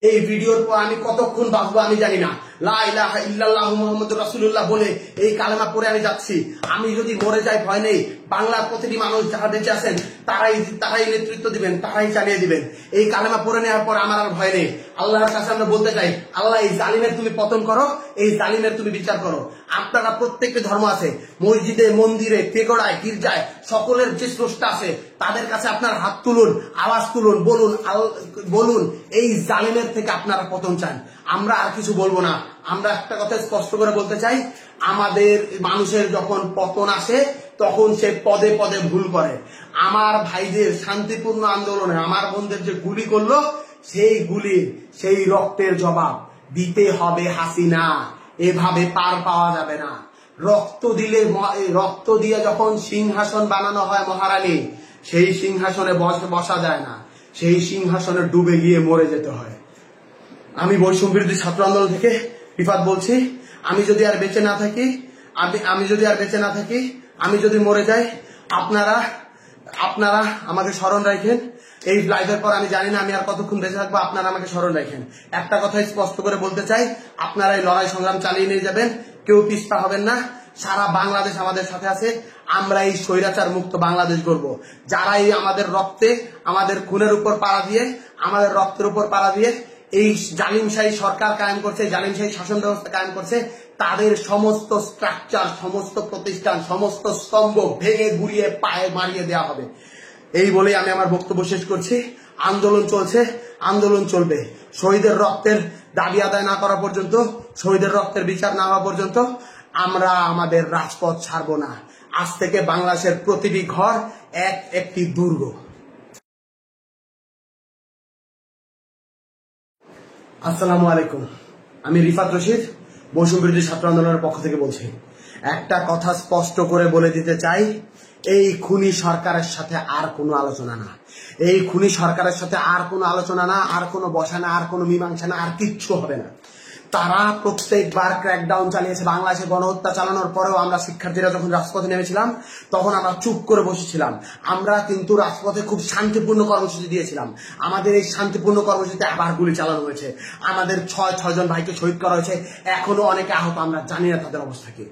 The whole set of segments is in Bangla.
এই ভিডিওর পর আমি কতক্ষণ বাঁচবো আমি জানি না। লা ইলাহা ইল্লাল্লাহু মুহাম্মাদুর রাসূলুল্লাহ বলে এই কালেমা পড়ে আমি যাচ্ছি। আমি যদি মরে যাই ভয় নেই, বাংলার প্রতিটি মানুষ যারা বেঁচে আছেন তারাই নেতৃত্ব দিবেন, তারাই চালিয়ে দিবেন। এই কালেমা পড়ে নেওয়ার পর আমার আর ভয় নেই। আল্লাহর কাছে আমরা বলতে চাই, আল্লাহ এই জালিমের তুমি পতন করো, এই জালিমের তুমি বিচার করো। আপনারা প্রত্যেকটি ধর্ম আছে, মসজিদে, মন্দিরে, তেগড়ায়, গির্জায় সকলের যে স্রষ্টা আছে তাদের কাছে আপনার হাত তুলুন, আওয়াজ তুলুন, বলুন এই জালিমের থেকে আপনারা পতন চান। আমরা আর কিছু বলবো না। আমরা একটা কথা স্পষ্ট করে বলতে চাই, আমাদের মানুষের যখন পতন আসে তখন সে পদে পদে ভুল করে। আমার ভাইদের শান্তিপূর্ণ আন্দোলনে আমার বোনদের যে গুলি করলো, সেই গুলির সেই রক্তের জবাব দিতে হবে হাসিনা। এভাবে পার পাওয়া যাবে না। রক্ত দিয়ে যখন সিংহাসন বানানো হয় মহারানী, সেই সিংহাসনে বসা যায় না, সেই সিংহাসনে ডুবে গিয়ে মরে যেতে হয়। আমি বৈষম্য বিরোধী ছাত্র আন্দোলন থেকে রিফাত বলছি, আমি যদি আর বেঁচে না থাকি, আমি যদি মরে যাই, আপনারা আমাকে স্মরণ রাখেন। এই লাইভের পর আমি জানি না আমি আর কতক্ষণ বেঁচে থাকবো, আপনারা আমাকে স্মরণ রাখেন। একটা কথাই স্পষ্ট করে বলতে চাই, আপনারা এই লড়াই সংগ্রাম চালিয়ে নিয়ে যাবেন, কেউ পিছপা হবেন না। সারা বাংলাদেশ আমাদের সাথে আছে। আমরা এই স্বৈরাচার মুক্ত বাংলাদেশ গড়ব। যারা এই আমাদের রক্তে, আমাদের খুনের উপর পাড়া দিয়ে, আমাদের রক্তের উপর পাড়া দিয়ে এই জালিমশাহী সরকার কায়েম করছে, জালিমশাহী শাসন ব্যবস্থা কায়েম করছে, তাদের সমস্ত স্ট্রাকচার, সমস্ত প্রতিষ্ঠান, সমস্ত স্তম্ভ ভেঙে গুড়িয়ে পায়ে মারিয়ে দেওয়া হবে। এই বলেই আমি আমার বক্তব্য শেষ করছি। আন্দোলন চলছে, আন্দোলন চলবে। শহীদের রক্তের দাবি আদায় না করা পর্যন্ত, শহীদের রক্তের বিচার না হওয়া পর্যন্ত আমরা আমাদের রাজপথ ছাড়বো না। আজ থেকে বাংলাদেশের প্রতিটি ঘর একটি দুর্গ। আসসালামু আলাইকুম, আমি রিফাত রশিদ, বৈষম্য বিরোধী ছাত্র আন্দোলনের পক্ষ থেকে বলছি। একটা কথা স্পষ্ট করে বলে দিতে চাই, এই খুনি সরকারের সাথে আর কোনো আলোচনা না। এই খুনি সরকারের সাথে আর কোনো আলোচনা না, আর কোনো বসা না, আর কোনো মীমাংসা না, আর কিচ্ছু হবে না। তারা প্রত্যেকবার ক্র্যাকডাউন চালিয়েছে। বাংলাদেশে গণহত্যা চালানোর পরেও আমরা শিক্ষার্থীরা যখন রাজপথে নেমেছিলাম তখন আমরা চুপ করে বসেছিলাম। আমরা কিন্তু রাজপথে খুব শান্তিপূর্ণ কর্মসূচি দিয়েছিলাম। আমাদের এই শান্তিপূর্ণ কর্মসূচিতে আবার গুলি চালানো হয়েছে। আমাদের ছয়জন ভাইকে শহীদ করা হয়েছে, এখনো অনেকে আহত। আমরা জানি না তাদের অবস্থা কি।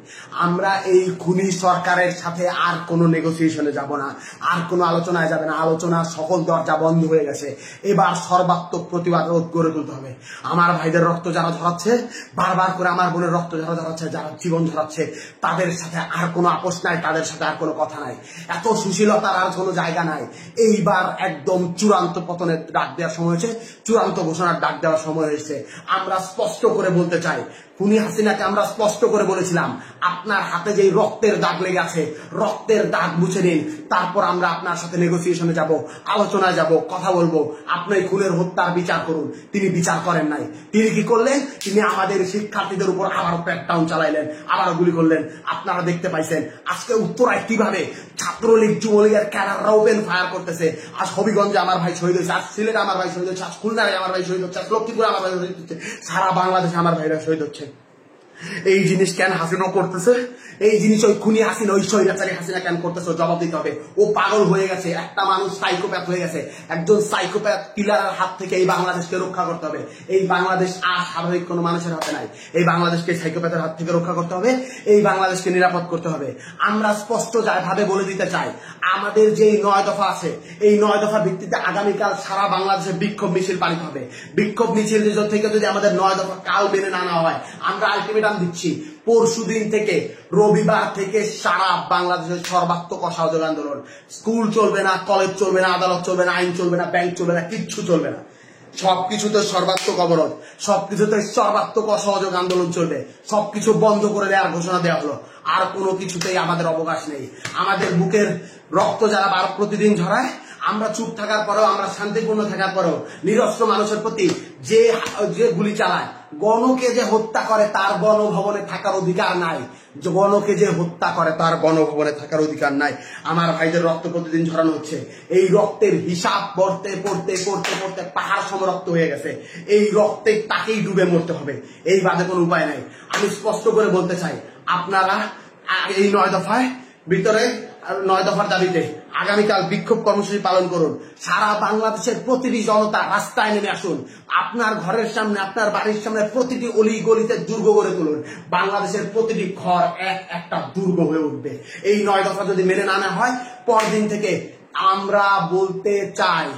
আমরা এই খুনি সরকারের সাথে আর কোনো নেগোসিয়েশনে যাব না, আর কোনো আলোচনায় যাবে না। আলোচনার সকল দরজা বন্ধ হয়ে গেছে। এবার সর্বাত্মক প্রতিবাদ গড়ে তুলতে হবে। আমার ভাইদের রক্ত যারা ঝরাচ্ছে, বারবার করে আমার বোনের রক্ত যারা ঝরাচ্ছে, যারা জীবন ঝরাচ্ছে, তাদের সাথে আর কোনো আপোষ নাই, তাদের সাথে আর কোনো কথা নাই। এত সুশীলতার আর কোনো জায়গা নাই। এইবার একদম চূড়ান্ত পতনের ডাক দেওয়ার সময় হয়েছে, চূড়ান্ত ঘোষণার ডাক দেওয়ার সময় হয়েছে। আমরা স্পষ্ট করে বলতে চাই, খুনি হাসিনাকে আমরা স্পষ্ট করে বলেছিলাম, আপনার হাতে যেই রক্তের দাগ লেগে আছে, রক্তের দাগ মুছে নিন, তারপর আমরা আপনার সাথে নেগোসিয়েশনে যাব, আলোচনায় যাব, কথা বলবো। আপনি খুনের হত্যার বিচার করুন। তিনি বিচার করেন নাই। তিনি কি করলেন? তিনি আমাদের শিক্ষার্থীদের উপর আবারও ক্র্যাকডাউন চালাইলেন, আবারও গুলি করলেন। আপনারা দেখতে পাইছেন আজকে উত্তরায় কিভাবে ছাত্রলীগ, যুবলীগের ক্যাডাররা ওপেন ফায়ার করতেছে। আজ হবিগঞ্জে আমার ভাই শহীদ হয়েছে, আজ সিলেটে আমার ভাই শহীদ হচ্ছে, আজ খুলনায় আমার ভাই শহীদ হচ্ছে, আজ লক্ষ্মীপুরে আমার ভাই শহীদ হচ্ছে, সারা বাংলাদেশে আমার ভাইরা শহীদ হচ্ছে। এই জিনিস কেন হাসিনা করতেছে? এই জিনিস ওই খুনি হাসিনা, ওই স্বৈরাচারী হাসিনা কেন করতেছে? জবাব দিতে হবে। ও পাগল হয়ে গেছে, একটা মানুষ সাইকোপ্যাথ হয়ে গেছে। একজন সাইকোপ্যাথ কিলারের হাত থেকে এই বাংলাদেশকে রক্ষা করতে হবে। এই বাংলাদেশ আর স্বাভাবিক কোনো মানুষের হাতে নাই। এই বাংলাদেশকে সাইকোপ্যাথের হাত থেকে রক্ষা করতে হবে। এই বাংলাদেশকে নিরাপদ করতে হবে। আমরা স্পষ্ট ভাবে বলে দিতে চাই, আমাদের যে 9 দফা আছে, এই 9 দফার ভিত্তিতে আগামীকাল সারা বাংলাদেশে বিক্ষোভ মিছিল পালিত হবে। বিক্ষোভ মিছিল থেকে যদি আমাদের 9 দফা কাল মেনে না নেওয়া হয়, আমরা আলটিমেটাম দিচ্ছি, পরশুদিন থেকে, রবিবার থেকে সারা বাংলাদেশের সর্বাত্মক অসহযোগ আন্দোলন। স্কুল চলবে না, কলেজ চলবে না, আদালত চলবে না, আইন চলবে না, ব্যাংক চলবে না, কিচ্ছু চলবে না। সবকিছুতে সর্বাত্মক অবরোধ, সবকিছুতে সর্বাত্মক অসহযোগ আন্দোলন চলবে। সবকিছু বন্ধ করে দেওয়ার ঘোষণা দেওয়া হলো। আর কোনো কিছুতেই আমাদের অবকাশ নেই। আমাদের বুকের রক্ত যারা প্রতিদিন ঝরায়, আমরা চুপ থাকার পরেও, আমরা শান্তিপূর্ণ থাকার পরেও নিরস্ত্র মানুষের প্রতি যে গুলি চালায়, গণকে যে হত্যা করে তার গণভবনে থাকার অধিকার নাই। গণকে যে হত্যা করে তার গণভবনে থাকার অধিকার নাই। আমার ভাইদের রক্ত প্রতিদিন ঝরানো হচ্ছে। এই রক্তের হিসাব পড়তে পড়তে পড়তে পড়তে পাহাড় সম রক্ত হয়ে গেছে। এই রক্তে তাকেই ডুবে মরতে হবে, এই বাদে কোনো উপায় নাই। আমি স্পষ্ট করে বলতে চাই, আপনারা এই 9 দফায় ভিতরে 9 দফার দাবিতে আগামীকাল বিক্ষোভ কর্মসূচি পালন করুন। সারা বাংলাদেশের প্রতিটি জনতা রাস্তায় নেমে আসুন। আপনার ঘরের সামনে, আপনার বাড়ির সামনে প্রতিটি অলি গলিতে দুর্গ গড়ে তুলুন। বাংলাদেশের প্রতিটি ঘর একটা দুর্গ হয়ে উঠবে। এই 9 দফা যদি মেনে না নেওয়া হয়, পরদিন থেকে আমরা বলতে চাই,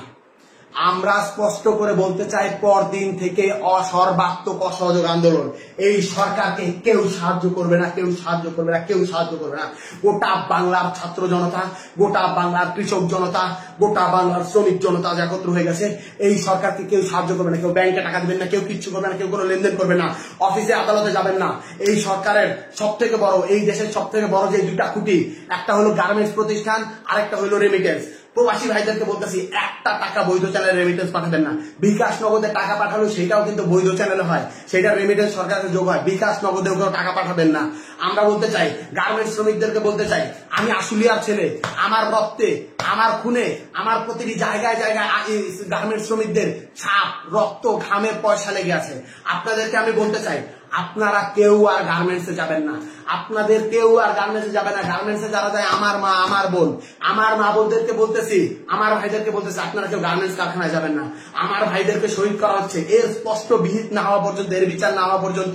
আমরা স্পষ্ট করে বলতে চাই, পরদিন থেকে সর্বাত্মক অসহযোগ আন্দোলন। এই সরকারকে কেউ সাহায্য করবে না, কেউ সাহায্য করবে না, কেউ সাহায্য করবে না। গোটা বাংলার ছাত্র জনতা, গোটা বাংলার কৃষক জনতা, গোটা বাংলার শ্রমিক জনতা একত্র হয়ে গেছে। এই সরকারকে কেউ সাহায্য করবে না, কেউ ব্যাংকে টাকা দিবেন না, কেউ কিচ্ছু করবে না, কেউ কোনো লেনদেন করবে না, অফিসে আদালতে যাবেন না। এই সরকারের সব থেকে বড়, এই দেশের সব থেকে বড় যে দুইটা খুঁটি, একটা হলো গার্মেন্টস প্রতিষ্ঠান, আরেকটা হলো রেমিটেন্স। প্রবাসী ভাইদেরকে বলতেছি, একটা টাকা বৈধ চ্যানেলে রেমিটেন্স পাঠাবেন না। বিকাশ নগদে টাকা পাঠালো সেটাও কিন্তু বৈধ চ্যানেলে হয়, সেটা রেমিটেন্স সরকারের যোগ হয়। বিকাশ নগদে কেউ টাকা পাঠাবেন না। আমরা বলতে চাই, গার্মেন্টস শ্রমিকদেরকে বলতে চাই, আমি আশুলিয়ার ছেলে, আমার রক্তে, আমার খুনে, আমার প্রতিটি জায়গায় জায়গায় গার্মেন্টস শ্রমিকদের ছাপ, রক্ত, ঘামের পয়সা লেগে আছে। আপনাদেরকে আমি বলতে চাই, আপনারা কেউ আর গার্মেন্টসে যাবেন না, আপনাদের কেউ আর গার্মেন্টসে যাবে না। গার্মেন্টসে যারা যায় আমার মা, আমার বোন, আমার মা বোনদেরকে বলতেছি, আমার ভাইদেরকে বলতেছি, আপনারা কেউ গার্মেন্টস কারখানায় যাবেন না। আমার ভাইদেরকে শহীদ করা হচ্ছে, এর স্পষ্ট বিহিত না হওয়া পর্যন্ত, এর বিচার না হওয়া পর্যন্ত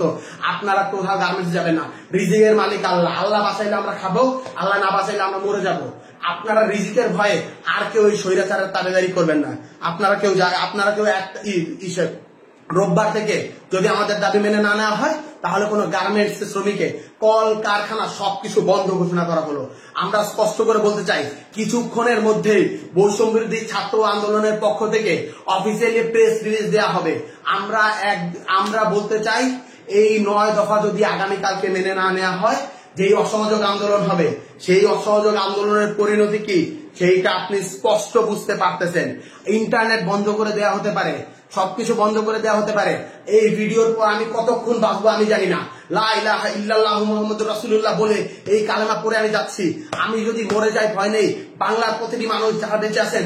আপনারা কোথাও গার্মেন্টসে যাবেন না। রিজিকের মালিক আল্লাহ, আল্লাহ বাঁচাইলে আমরা খাবো, আল্লাহ না বাঁচাইলে আমরা মরে যাবো। আপনারা রিজিকের ভয়ে আর কেউ ওই স্বৈরাচারের তাবেদারি করবেন না। আপনারা কেউ একটা রোববার থেকে যদি আমাদের দাবি মেনে না নেওয়া হয়, তাহলে কোনো গার্মেন্টস শ্রমিকে কল কারখানা সবকিছু বন্ধ ঘোষণা করা হলো। আমরা স্পষ্ট করে বলতে চাই, কিছুক্ষণের মধ্যেই বৈষম্যবিরোধী ছাত্র আন্দোলনের পক্ষ থেকে অফিসিয়ালি প্রেস রিলিজ দেওয়া হবে। আমরা বলতে চাই, এই 9 দফা যদি আগামীকালকে মেনে না নেওয়া হয়, যেই অসহযোগ আন্দোলন হবে, সেই অসহযোগ আন্দোলনের পরিণতি কি সেইটা আপনি স্পষ্ট বুঝতে পারতেছেন। ইন্টারনেট বন্ধ করে দেওয়া হতে পারে, সবকিছু বন্ধ করে দেওয়া হতে পারে। এই ভিডিওর পর আমি কতক্ষণ বাঁচবো আমি জানি না। লা ইলাহা ইল্লাল্লাহু মুহাম্মাদুর রাসূলুল্লাহ বলে এই কালেমা পড়ে আমি যাচ্ছি। আমি যদি মরে যাই ভয় নেই, বাংলার প্রতিটি মানুষ যারা বেঁচে আছেন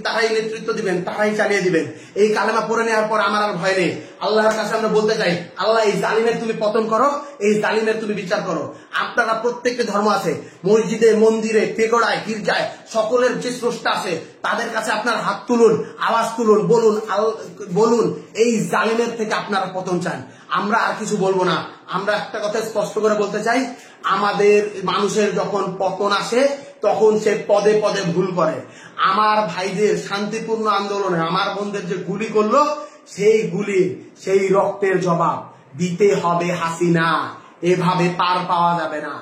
তারাই নেতৃত্ব দিবেন, তারাই চালিয়ে দিবেন। এই কালেমা পড়ে নেওয়ার পর আমার আর ভয় নেই। আল্লাহর কাছে আমরা বলতে চাই, আল্লাহ এই জালিমের তুমি পতন করো, এই জালিমের তুমি বিচার করো। আপনারা প্রত্যেকটি ধর্ম আছে, মসজিদে, মন্দিরে, পেগোড়ায়, গির্জায়, সকলের যে স্রষ্টা আছে তাদের কাছে আপনার হাত তুলুন, আওয়াজ তুলুন, বলুন এই জালিমের থেকে আপনারা পতন চান। আমরা আর কিছু বলবো না। আমরা একটা কথা স্পষ্ট করে বলতে চাই, আমাদের মানুষের যখন পতন আসে তখন সে পদে পদে ভুল করে। আমার ভাইদের শান্তিপূর্ণ আন্দোলনে আমার বোনদের যে গুলি করলো, সেই গুলির, সেই রক্তের জবাব দিতে হবে হাসিনা। এভাবে পার পাওয়া যাবে না।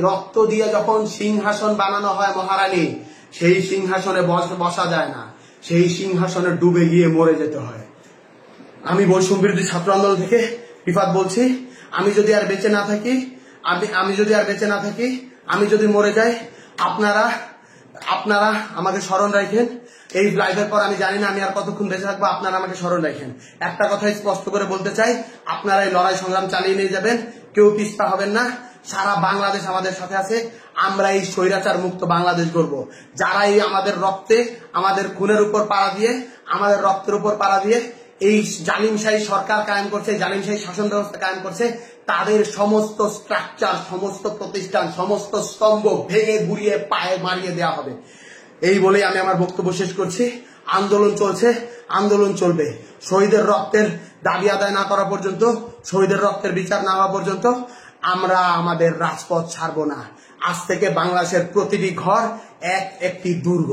রক্ত দিয়ে যখন সিংহাসন বানানো হয় মহারানী, সেই সিংহাসনে বসা যায় না, সেই সিংহাসনে ডুবে গিয়ে মরে যেতে হয়। আমি বৈষম্য বিরোধী ছাত্র আন্দোলন থেকে রিফাত বলছি, আমি যদি আর বেঁচে না থাকি, আমি যদি মরে যাই, আপনারা আমাকে স্মরণ রাখেন। এই লাইভের পর আমি জানি না আমি আর কতক্ষণ বেঁচে থাকবো, আপনারা আমাকে স্মরণ রাখেন। একটা কথাই স্পষ্ট করে বলতে চাই, আপনারা এই লড়াই সংগ্রাম চালিয়ে নিয়ে যাবেন, কেউ পিছপা হবেন না। সারা বাংলাদেশ আমাদের সাথে আছে। আমরা এই স্বৈরাচার মুক্ত বাংলাদেশ গড়ব। যারা এই আমাদের রক্তে, আমাদের খুনের উপর পাড়া দিয়ে, আমাদের রক্তের উপর পাড়া দিয়ে এই জালিমশাহী সরকার কায়েম করছে, জালিমশাহী শাসন ব্যবস্থা কায়েম করছে, তাদের সমস্ত স্ট্রাকচার, সমস্ত প্রতিষ্ঠান, সমস্ত স্তম্ভ ভেঙে গুড়িয়ে পায়ে মারিয়ে দেওয়া হবে। এই বলেই আমি আমার বক্তব্য শেষ করছি। আন্দোলন চলছে, আন্দোলন চলবে। শহীদের রক্তের দাবি আদায় না করা পর্যন্ত, শহীদের রক্তের বিচার না হওয়া পর্যন্ত আমরা আমাদের রাজপথ ছাড়বো না। আজ থেকে বাংলাদেশের প্রতিটি ঘর একটি দুর্গ।